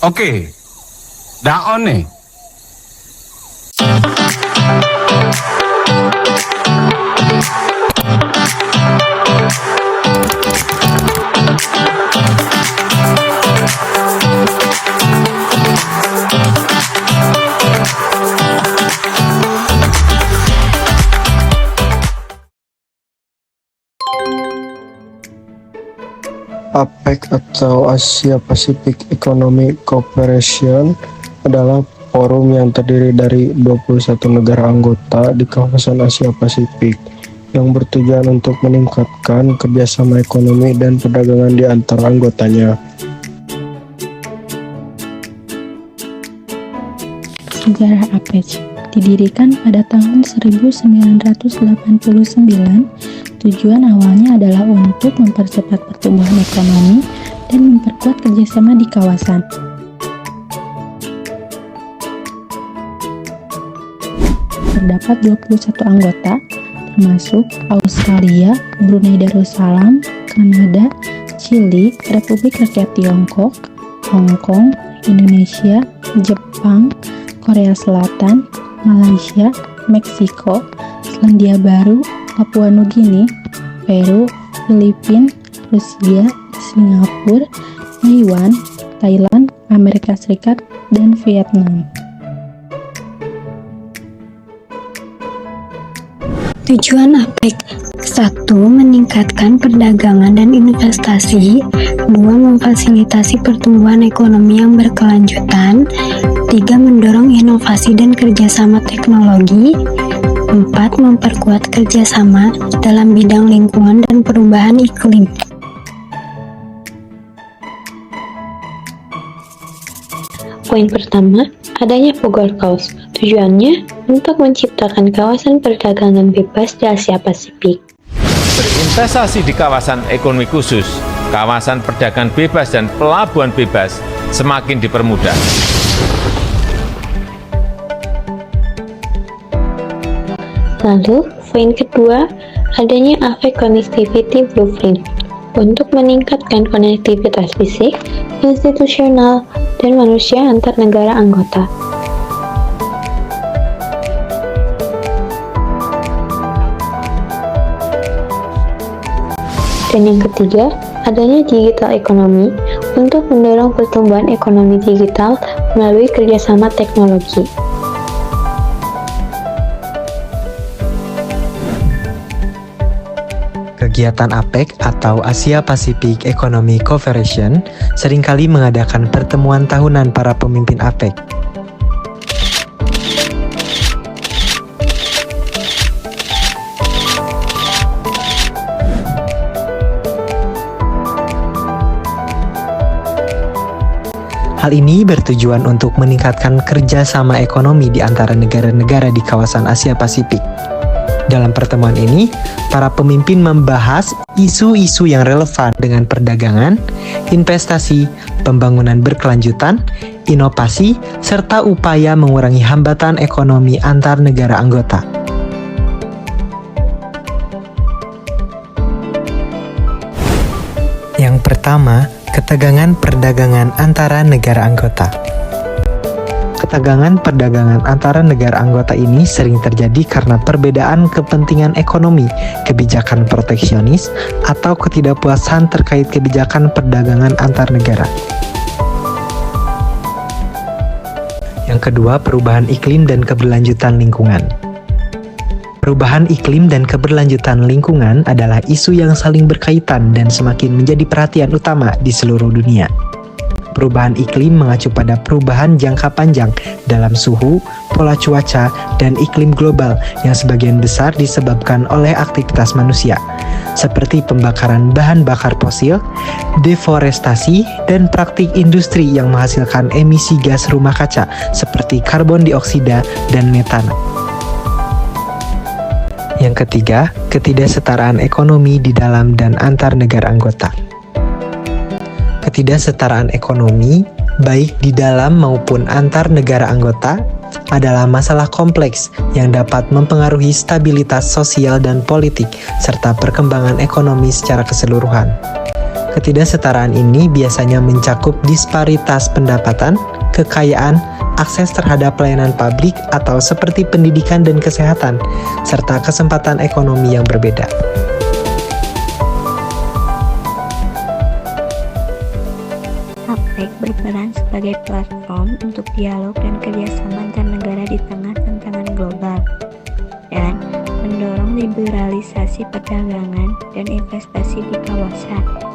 Oke, daon nih. APEC atau Asia Pacific Economic Cooperation adalah forum yang terdiri dari 21 negara anggota di kawasan Asia Pasifik yang bertujuan untuk meningkatkan kerjasama ekonomi dan perdagangan di antara anggotanya. Sejarah APEC didirikan pada tahun 1989. Tujuan awalnya adalah untuk mempercepat pertumbuhan ekonomi dan memperkuat kerjasama di kawasan. Terdapat 21 anggota, termasuk Australia, Brunei Darussalam, Kanada, Chili, Republik Rakyat Tiongkok, Hong Kong, Indonesia, Jepang, Korea Selatan, Malaysia, Meksiko, Selandia Baru, Papua Nugini, Peru, Filipina, Rusia, Singapura, Taiwan, Thailand, Amerika Serikat, dan Vietnam. Tujuan APEC: 1. Meningkatkan perdagangan dan investasi. 2. Memfasilitasi pertumbuhan ekonomi yang berkelanjutan. 3. Mendorong inovasi dan kerjasama teknologi. 4. Memperkuat kerjasama dalam bidang lingkungan dan perubahan iklim. Poin pertama, adanya POGORKAUS. Tujuannya untuk menciptakan kawasan perdagangan bebas di Asia Pasifik. Berinvestasi di kawasan ekonomi khusus, kawasan perdagangan bebas dan pelabuhan bebas semakin dipermudah. Lalu, poin kedua, adanya APEC Connectivity Blueprint untuk meningkatkan konektivitas fisik, institusional, dan manusia antar negara anggota. Dan yang ketiga, adanya digital ekonomi untuk mendorong pertumbuhan ekonomi digital melalui kerjasama teknologi. Kegiatan APEC atau Asia Pacific Economic Cooperation seringkali mengadakan pertemuan tahunan para pemimpin APEC. Hal ini bertujuan untuk meningkatkan kerjasama ekonomi di antara negara-negara di kawasan Asia Pasifik. Dalam pertemuan ini, para pemimpin membahas isu-isu yang relevan dengan perdagangan, investasi, pembangunan berkelanjutan, inovasi, serta upaya mengurangi hambatan ekonomi antar negara anggota. Yang pertama, ketegangan perdagangan antara negara anggota. Ketegangan perdagangan antara negara anggota ini sering terjadi karena perbedaan kepentingan ekonomi, kebijakan proteksionis, atau ketidakpuasan terkait kebijakan perdagangan antar negara. Yang kedua, perubahan iklim dan keberlanjutan lingkungan. Perubahan iklim dan keberlanjutan lingkungan adalah isu yang saling berkaitan dan semakin menjadi perhatian utama di seluruh dunia. Perubahan iklim mengacu pada perubahan jangka panjang dalam suhu, pola cuaca, dan iklim global yang sebagian besar disebabkan oleh aktivitas manusia, seperti pembakaran bahan bakar fosil, deforestasi, dan praktik industri yang menghasilkan emisi gas rumah kaca seperti karbon dioksida dan metana. Yang ketiga, ketidaksetaraan ekonomi di dalam dan antar negara anggota. Ketidaksetaraan ekonomi, baik di dalam maupun antar negara anggota, adalah masalah kompleks yang dapat mempengaruhi stabilitas sosial dan politik, serta perkembangan ekonomi secara keseluruhan. Ketidaksetaraan ini biasanya mencakup disparitas pendapatan, kekayaan, akses terhadap pelayanan publik atau seperti pendidikan dan kesehatan, serta kesempatan ekonomi yang berbeda. APEC berperan sebagai platform untuk dialog dan kerjasama antar negara di tengah tantangan global, dan mendorong liberalisasi perdagangan dan investasi di kawasan.